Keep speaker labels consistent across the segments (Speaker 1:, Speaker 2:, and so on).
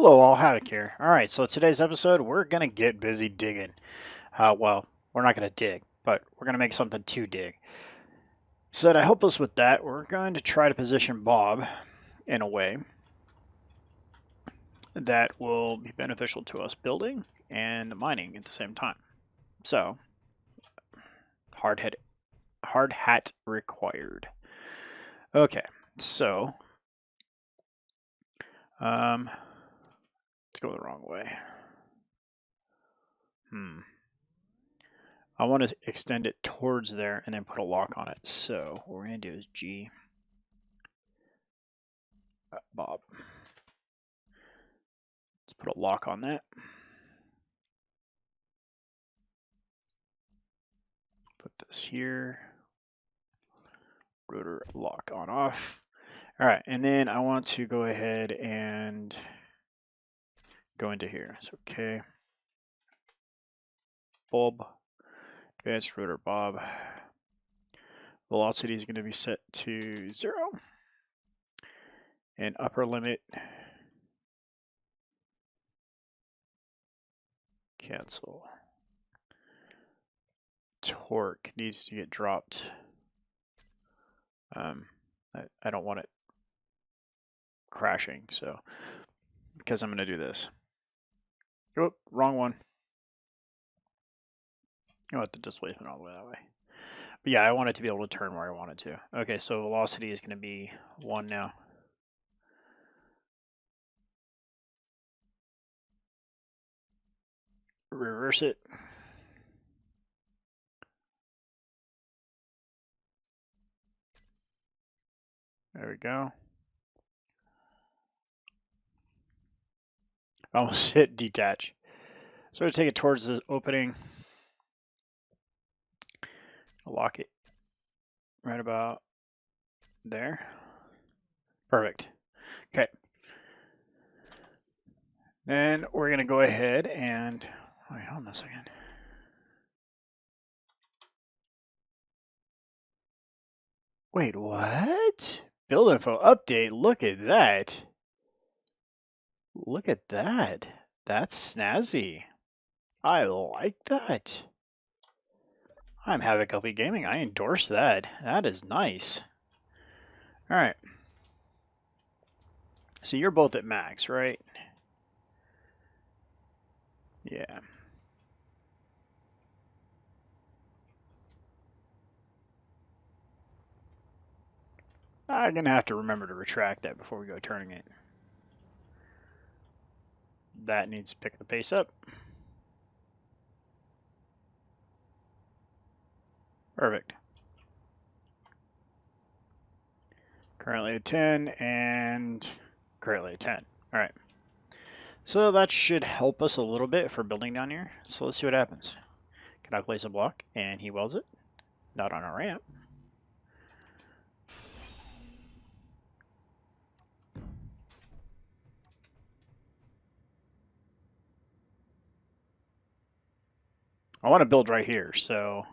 Speaker 1: Hello all, Havoc here. Alright, so today's episode, we're going to get busy digging. Well, we're not going to dig, but we're going to make something to dig. So to help us with that, we're going to try to position Bob in a way that will be beneficial to us building and mining at the same time. So, hard hat required. Okay, so let's go the wrong way. I want to extend it towards there and then put a lock on it. So what we're going to do is G Bob. Let's put a lock on that. Put this here. Rotor lock on off. All right, and then I want to go ahead and go into here. So okay. Bulb. Advanced rotor Bob. Velocity is going to be set to 0. And upper limit. Cancel. Torque needs to get dropped. I don't want it crashing, so because I'm going to do this. Oh, wrong one. I want the displacement all the way that way. But yeah, I want it to be able to turn where I want it to. Okay, so velocity is going to be 1 now. Reverse it. There we go. I almost hit detach. So I'm going to take it towards the opening. Lock it right about there. Perfect. Okay. Then we're going to go ahead and wait, hold on a second. Wait, what? Build info update. Look at that. Look at that. That's snazzy. I like that. I'm HavocLP Gaming. I endorse that. That is nice. All right. So you're both at max, right? Yeah. I'm going to have to remember to retract that before we go turning it. That needs to pick the pace up. Perfect. Currently at 10 and currently at 10. All right. So that should help us a little bit for building down here. So let's see what happens. Can I place a block? And he welds it. Not on a ramp. I want to build right here, so...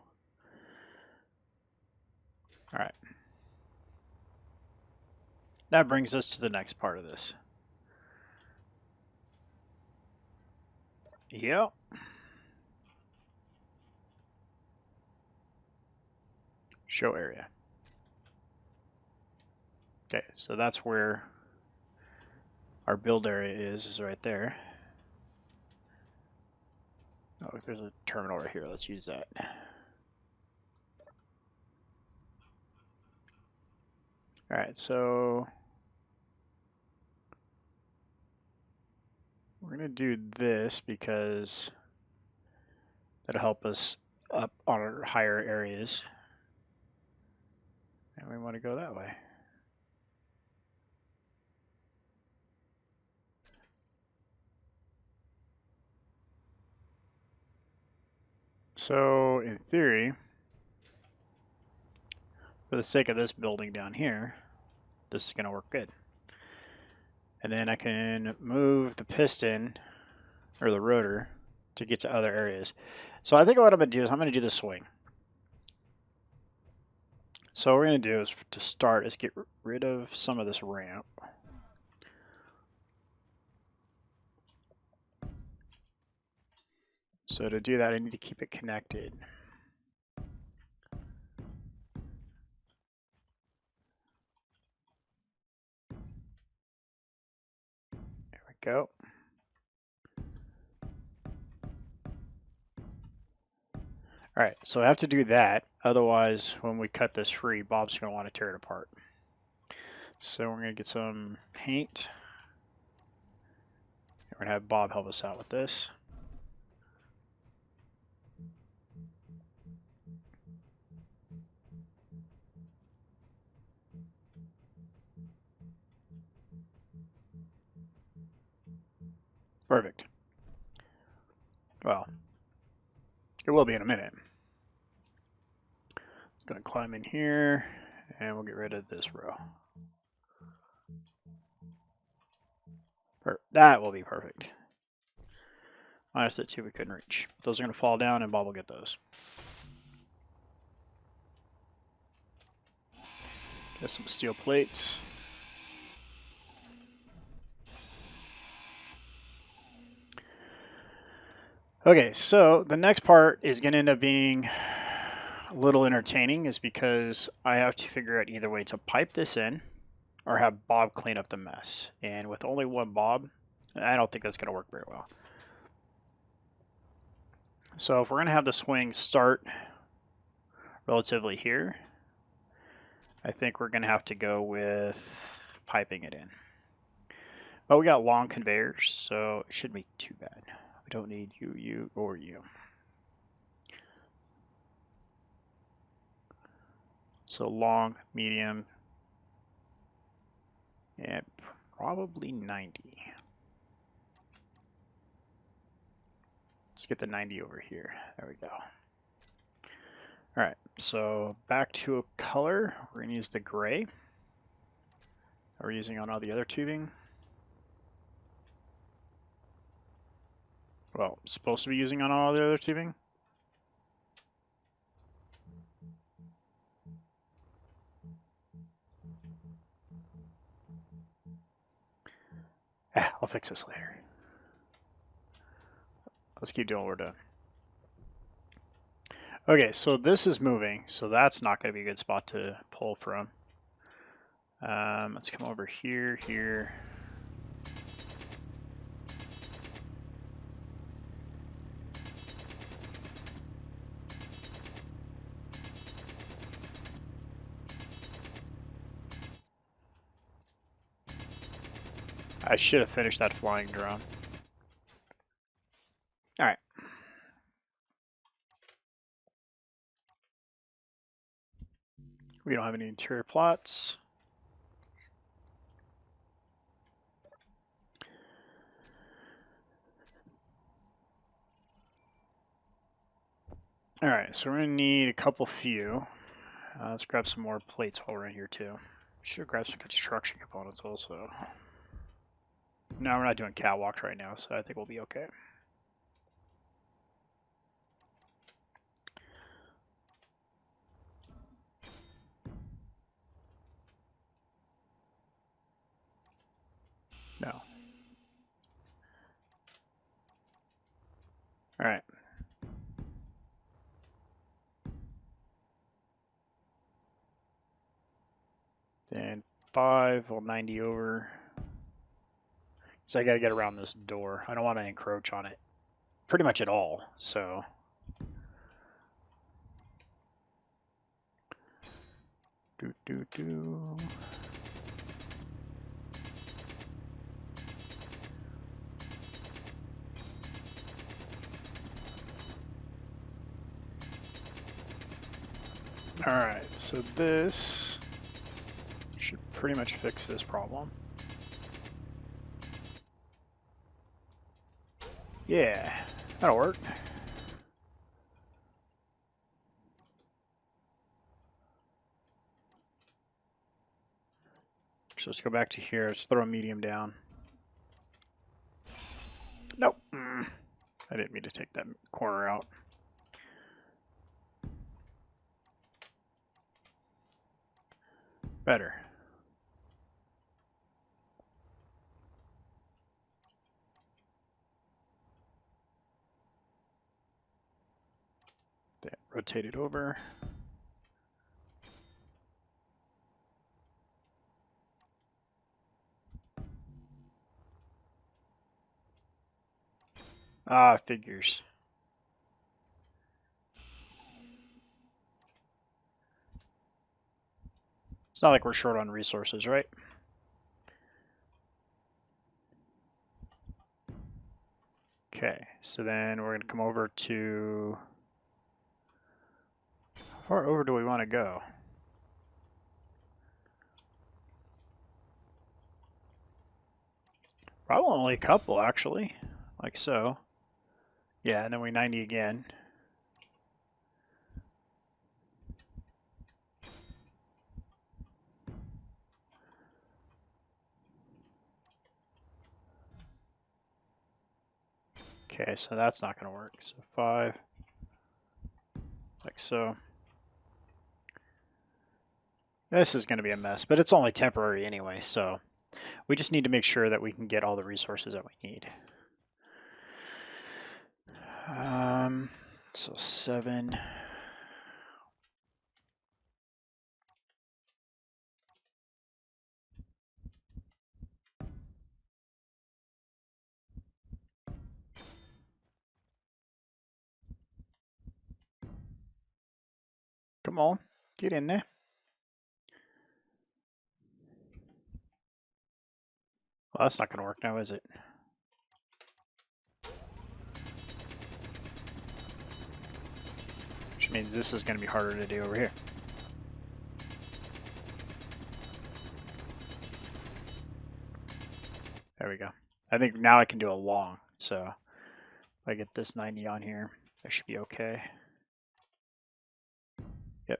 Speaker 1: All right. That brings us to the next part of this. Yep. Show area. Okay, so that's where our build area is right there. Oh, there's a terminal right here. Let's use that. All right, so we're going to do this because that'll help us up on our higher areas. And we want to go that way. So, in theory, for the sake of this building down here, this is going to work good. And then I can move the piston, or the rotor, to get to other areas. So I think what I'm going to do is I'm going to do the swing. So what we're going to do is, to start, is get rid of some of this ramp. So to do that, I need to keep it connected. There we go. All right, so I have to do that. Otherwise, when we cut this free, Bob's going to want to tear it apart. So we're going to get some paint. We're going to have Bob help us out with this. Perfect. Well, it will be in a minute. It's going to climb in here, and we'll get rid of this row. That will be perfect. Minus the two we couldn't reach. Those are going to fall down, and Bob will get those. Get some steel plates. Okay, so the next part is going to end up being a little entertaining, is because I have to figure out either way to pipe this in or have Bob clean up the mess. And with only one Bob, I don't think that's going to work very well. So if we're going to have the swing start relatively here, I think we're going to have to go with piping it in. But we got long conveyors, so it shouldn't be too bad. We don't need you, or you. So long, medium, and probably 90. Let's get the 90 over here. There we go. All right, so back to a color. We're going to use the gray that we're using on all the other tubing. Well, supposed to be using on all the other tubing. I'll fix this later. Let's keep doing what we're doing. Okay, so this is moving, so that's not going to be a good spot to pull from. Let's come over here, here. I should have finished that flying drone. All right. We don't have any interior plots. All right, so we're going to need a couple few. Let's grab some more plates while we're in here too. Should grab some construction components also. No, we're not doing catwalks right now, so I think we'll be okay. No. All right. Then 5 will 90 over. So I got to get around this door. I don't want to encroach on it pretty much at all. So do. All right, so this should pretty much fix this problem. Yeah, that'll work. So let's go back to here. Let's throw a medium down. Nope. I didn't mean to take that corner out. Better. rotate it over. Ah, figures. It's not like we're short on resources, right? Okay, so then we're going to come over to... How far over do we want to go? Probably only a couple, actually. Like so. Yeah, and then we 90 again. Okay, so that's not going to work. So 5. Like so. This is going to be a mess, but it's only temporary anyway, so we just need to make sure that we can get all the resources that we need. So 7. Come on, get in there. Well, that's not going to work now, is it? Which means this is going to be harder to do over here. There we go. I think now I can do a long, so if I get this 90 on here, that should be okay. Yep.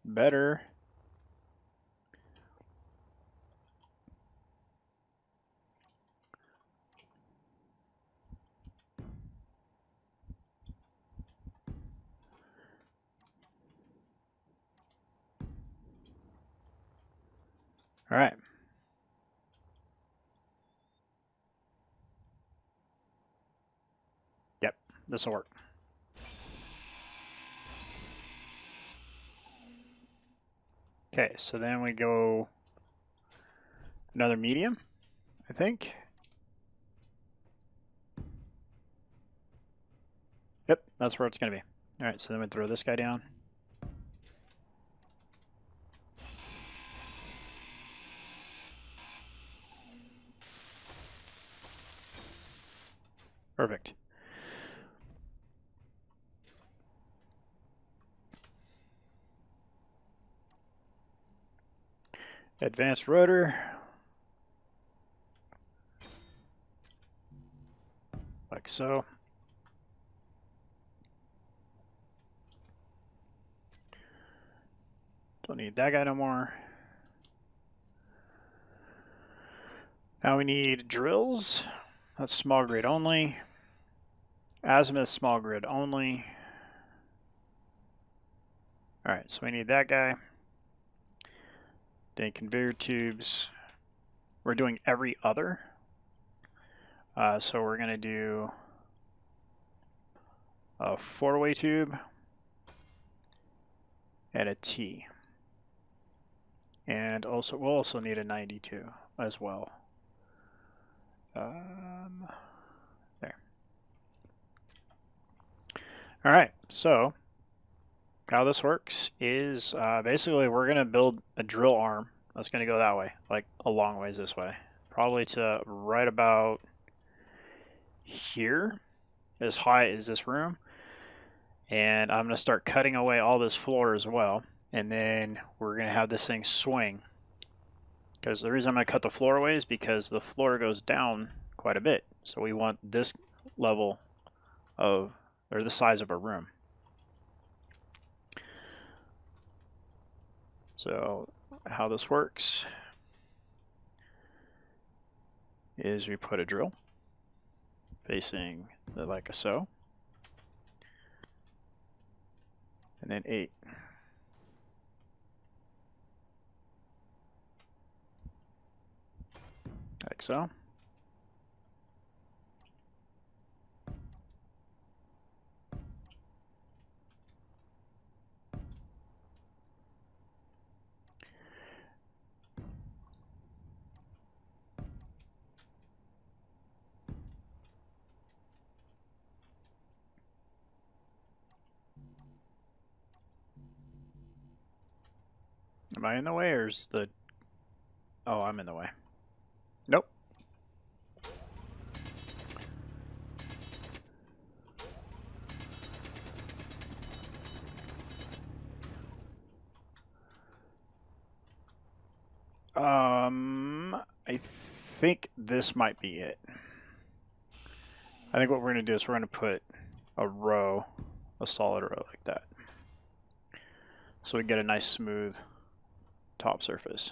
Speaker 1: Better. All right. Yep, this will work. Okay, so then we go another medium, I think. Yep, that's where it's going to be. All right, so then we throw this guy down. Perfect. Advanced rotor. Like so. Don't need that guy no more. Now we need drills. That's small grid only. Azimuth small grid only. Alright, so we need that guy. Then conveyor tubes. We're doing every other. So we're going to do a 4-way tube and a T. And also we'll also need a 92 as well. There. All right, so how this works is basically we're going to build a drill arm that's going to go that way, like a long ways this way. Probably to right about here, as high as this room. And I'm going to start cutting away all this floor as well. And then we're going to have this thing swing. Because the reason I'm going to cut the floor away is because the floor goes down quite a bit. So we want this level of, or the size of a room. So how this works is we put a drill facing like so. And then 8. Like so. Am I in the way, or is the... Oh, I'm in the way. Nope. I think this might be it. I think what we're going to do is we're going to put a row, a solid row like that. So we get a nice smooth top surface.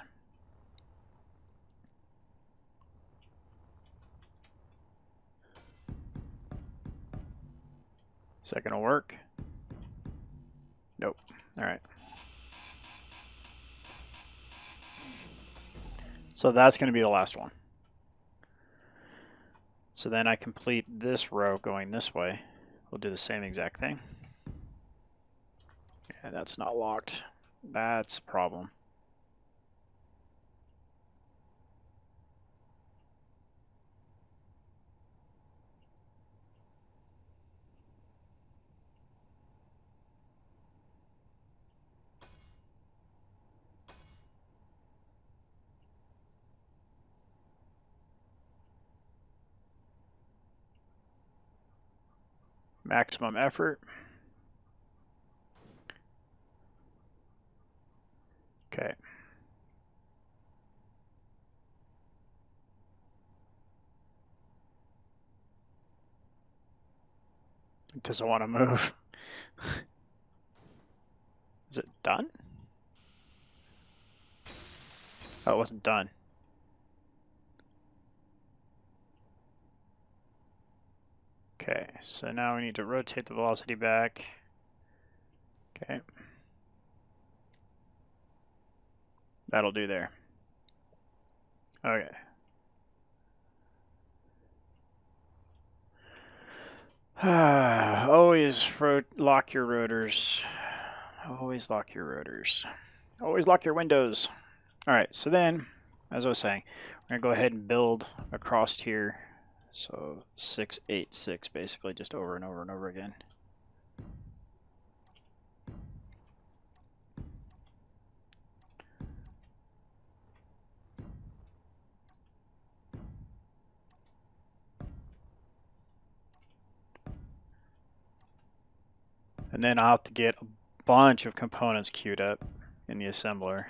Speaker 1: Is that going to work? Nope. All right. So that's going to be the last one. So then I complete this row going this way. We'll do the same exact thing. Yeah, that's not locked. That's a problem. Maximum effort. Okay. It doesn't want to move. Is it done? Oh, it wasn't done. Okay, so now we need to rotate the velocity back. Okay. That'll do there. Okay. Always lock your rotors. Always lock your rotors. Always lock your windows. Alright, so then, as I was saying, we're going to go ahead and build across here. So 6, 8, 6, basically, just over and over and over again. And then I'll have to get a bunch of components queued up in the assembler.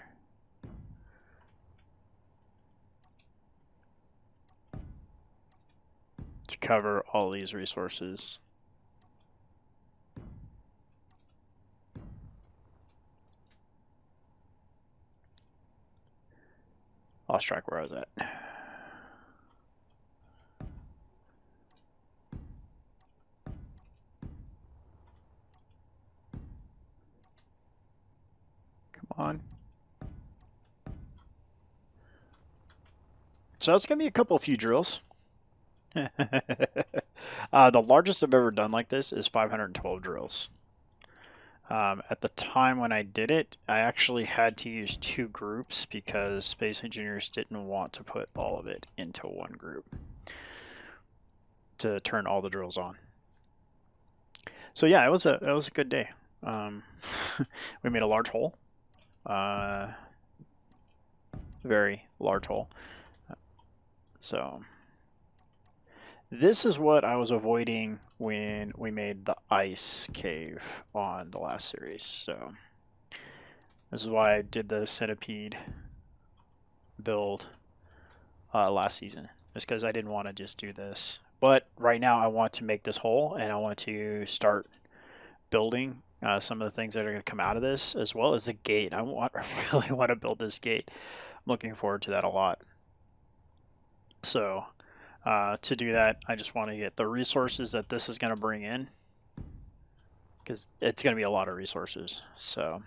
Speaker 1: To cover all these resources. Lost track where I was at. Come on. So it's going to be a few drills. The largest I've ever done like this is 512 drills. At the time when I did it, I actually had to use 2 groups because space engineers didn't want to put all of it into one group to turn all the drills on. So yeah, it was a good day. We made a large hole, very large hole. So this is what I was avoiding when we made the ice cave on the last series. So this is why I did the centipede build last season. Just because I didn't want to just do this. But right now I want to make this hole, and I want to start building some of the things that are going to come out of this, as well as the gate. I really want to build this gate. I'm looking forward to that a lot. So to do that, I just want to get the resources that this is going to bring in, because it's going to be a lot of resources. So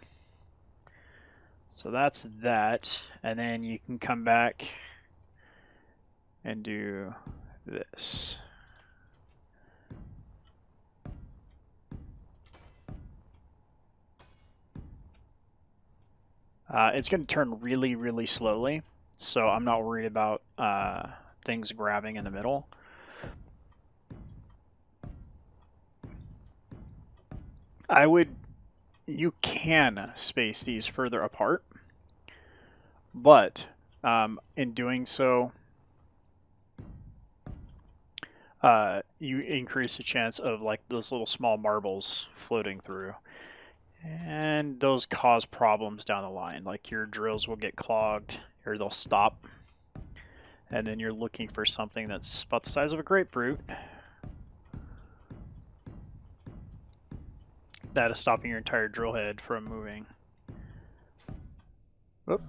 Speaker 1: that's that, and then you can come back and do this. It's going to turn really, really slowly, so I'm not worried about things grabbing in the middle. You can space these further apart, But in doing so, you increase the chance of like those little small marbles floating through. And those cause problems down the line. Like your drills will get clogged or they'll stop. And then you're looking for something that's about the size of a grapefruit that is stopping your entire drill head from moving. Oop.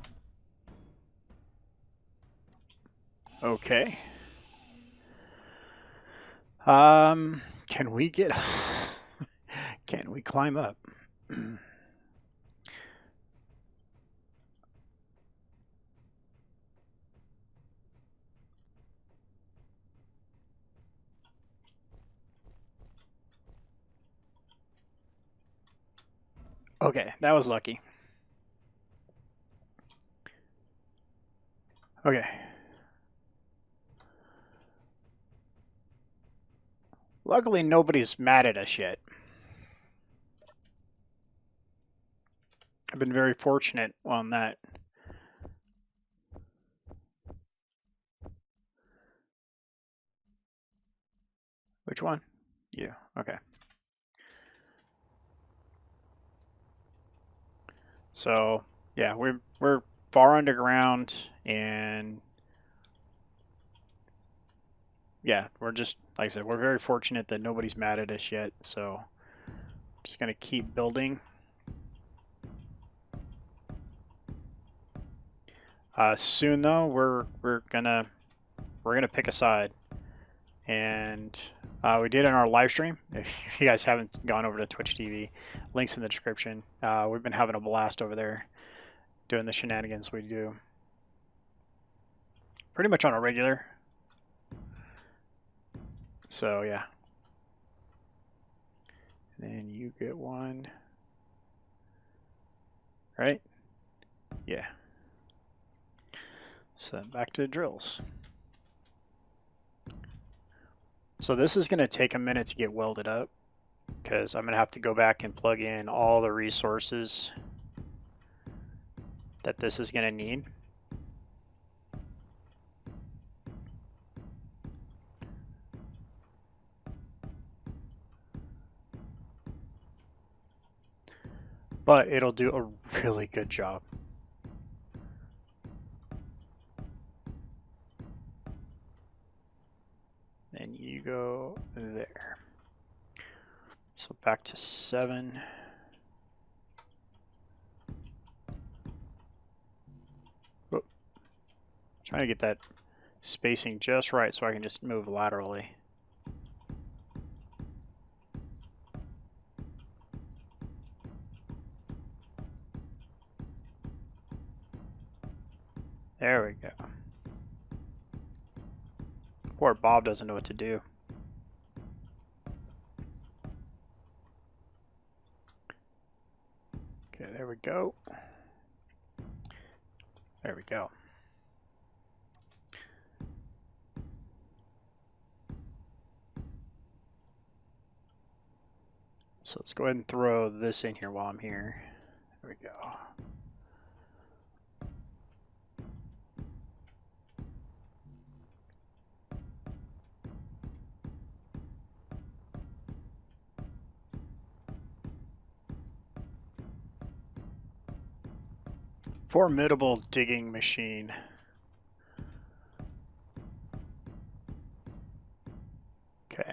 Speaker 1: Okay. Can we get... Can we climb up? Okay, that was lucky. Okay. Luckily, nobody's mad at us yet. I've been very fortunate on that. Which one? You. Okay. So, yeah, we're far underground, and yeah, we're just, like I said, we're very fortunate that nobody's mad at us yet, so just gonna keep building. Soon though, we're gonna pick a side, and we did in our live stream. If you guys haven't gone over to Twitch TV, links in the description. We've been having a blast over there, doing the shenanigans we do, pretty much on a regular. So yeah. And then you get one, right? Yeah. So then back to drills. So this is going to take a minute to get welded up, because I'm going to have to go back and plug in all the resources that this is going to need. But it'll do a really good job. And you go there. So back to 7. Whoop. Trying to get that spacing just right so I can just move laterally. There we go. Poor Bob doesn't know what to do. Okay, there we go. There we go. So let's go ahead and throw this in here while I'm here. There we go. Formidable digging machine. Okay.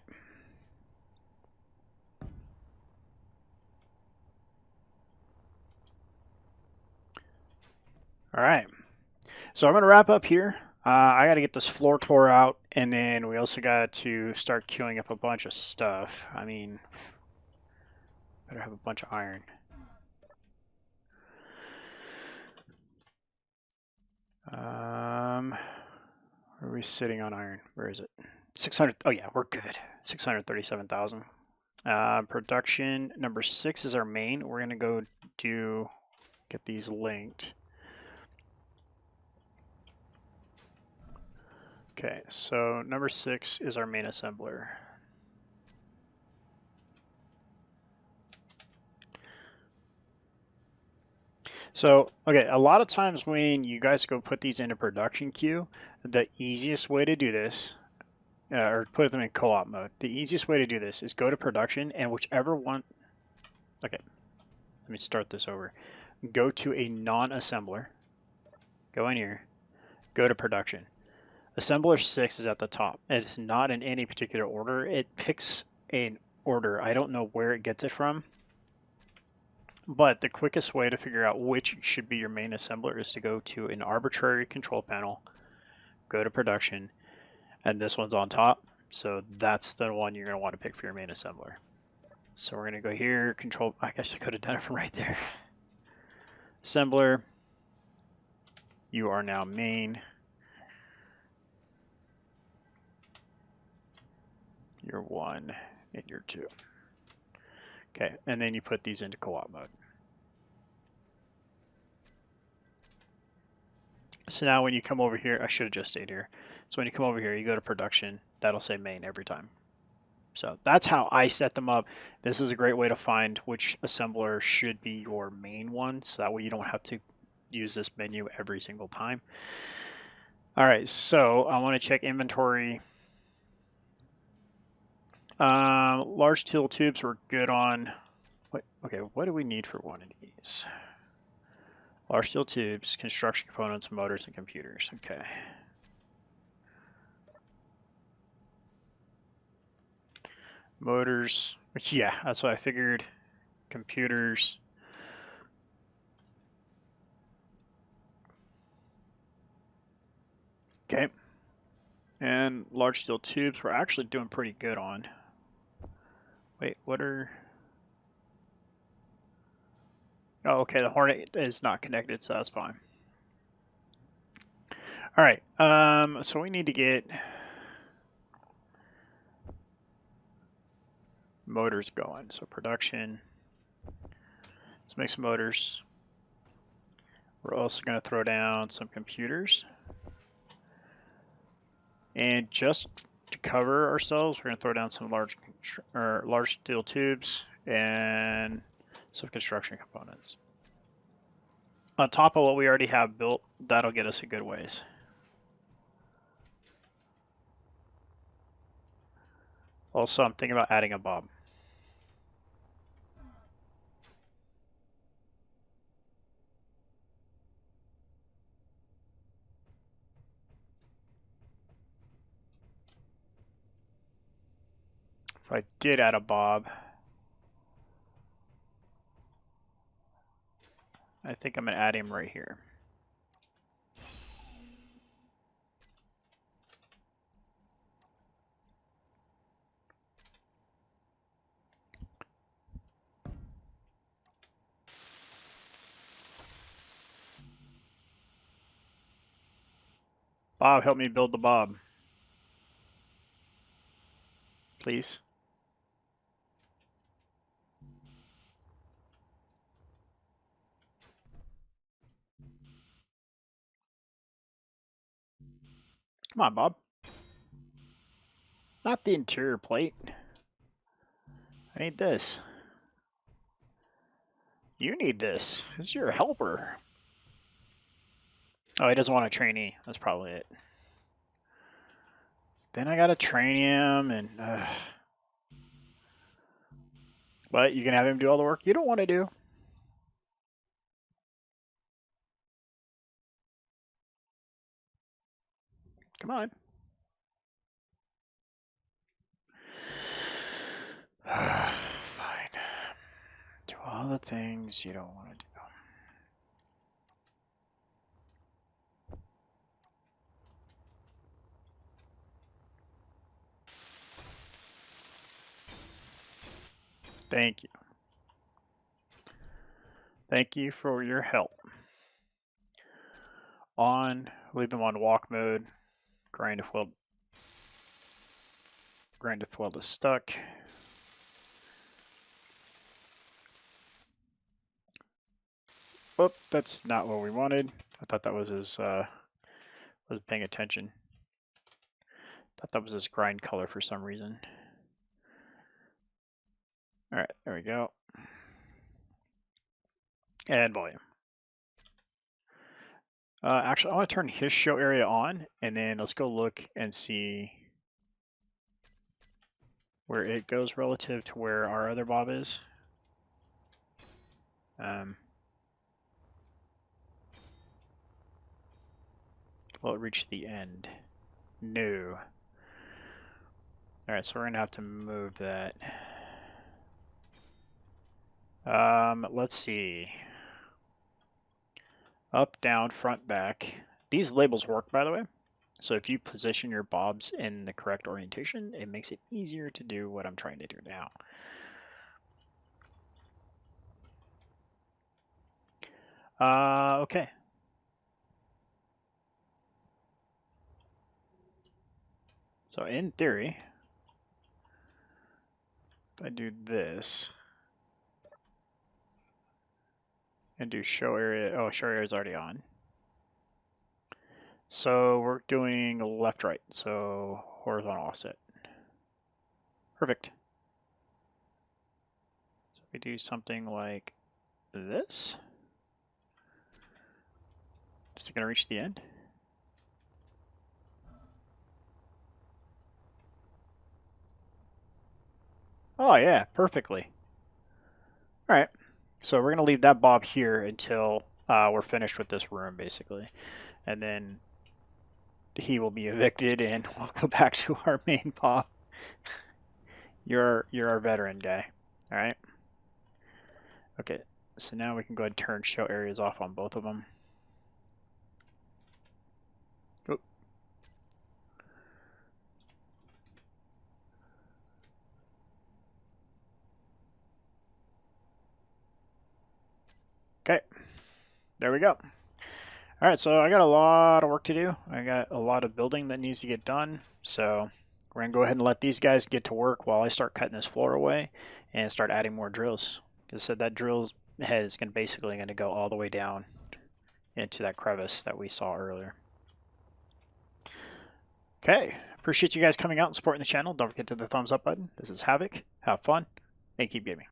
Speaker 1: All right. So I'm going to wrap up here. I got to get this floor tore out, and then we also got to start queuing up a bunch of stuff. I mean, better have a bunch of iron. Where are we sitting on iron? Where is it? 600. Oh yeah, we're good. 637,000. Production number 6 is our main. We're gonna go get these linked. Okay, so number 6 is our main assembler. So, okay, a lot of times when you guys go put these into production queue, the easiest way to do this, or put them in co-op mode, the easiest way to do this is go to production and whichever one, okay, let me start this over. Go to a non-assembler, go in here, go to production. Assembler 6 is at the top. It's not in any particular order. It picks an order. I don't know where it gets it from. But the quickest way to figure out which should be your main assembler is to go to an arbitrary control panel, go to production, and this one's on top. So that's the one you're going to want to pick for your main assembler. So we're going to go here, control, I guess I could have done it from right there. Assembler, you are now main. You're 1 and you're 2. Okay, and then you put these into co-op mode. So now when you come over here, I should have just stayed here. So when you come over here, you go to production, that'll say main every time. So that's how I set them up. This is a great way to find which assembler should be your main one, so that way you don't have to use this menu every single time. All right, so I want to check inventory. Large steel tubes we're good on. Okay, what do we need for one of these? Large steel tubes, construction components, motors, and computers. Okay. Motors. Yeah, that's what I figured. Computers. Okay. And large steel tubes we're actually doing pretty good on. Wait, what are... Oh, okay, the Hornet is not connected, so that's fine. All right, so we need to get motors going. So production, let's make some motors. We're also going to throw down some computers. And just to cover ourselves, we're going to throw down some large steel tubes and some construction components. On top of what we already have built, that'll get us a good ways. Also, I'm thinking about adding a bob. If I did add a bob, I think I'm going to add him right here. Bob, help me build the bob. Please. Come on, Bob. Not the interior plate. I need this. You need this. This is your helper. Oh, he doesn't want a trainee. That's probably it. Then I gotta train him, and but you can have him do all the work you don't want to do. Come on. Fine. Do all the things you don't want to do. Thank you. Thank you for your help. Leave them on walk mode. Grind if weld is stuck. Oh, that's not what we wanted. I thought that was his, wasn't paying attention. Thought that was his grind color for some reason. All right, there we go. And volume. Actually, I want to turn his show area on, and then let's go look and see where it goes relative to where our other Bob is. Will it reach the end? No. Alright, so we're going to have to move that. Let's see. Up, down, front, back. These labels work, by the way. So if you position your bobs in the correct orientation, it makes it easier to do what I'm trying to do now. Okay. So in theory, if I do this and do show area, oh, show area is already on. So we're doing left, right, so horizontal offset. Perfect. So we do something like this. Is it going to reach the end? Oh yeah, perfectly. All right, so we're going to leave that bob here until we're finished with this room, basically. And then he will be evicted and we'll go back to our main bob. You're our veteran guy. All right. Okay, so now we can go ahead and turn show areas off on both of them. Oop. Okay, there we go. All right, so I got a lot of work to do. I got a lot of building that needs to get done. So we're gonna go ahead and let these guys get to work while I start cutting this floor away and start adding more drills. As I said, that drill head is basically going to go all the way down into that crevice that we saw earlier. Okay, appreciate you guys coming out and supporting the channel. Don't forget to hit the thumbs up button. This is Havoc. Have fun and keep gaming.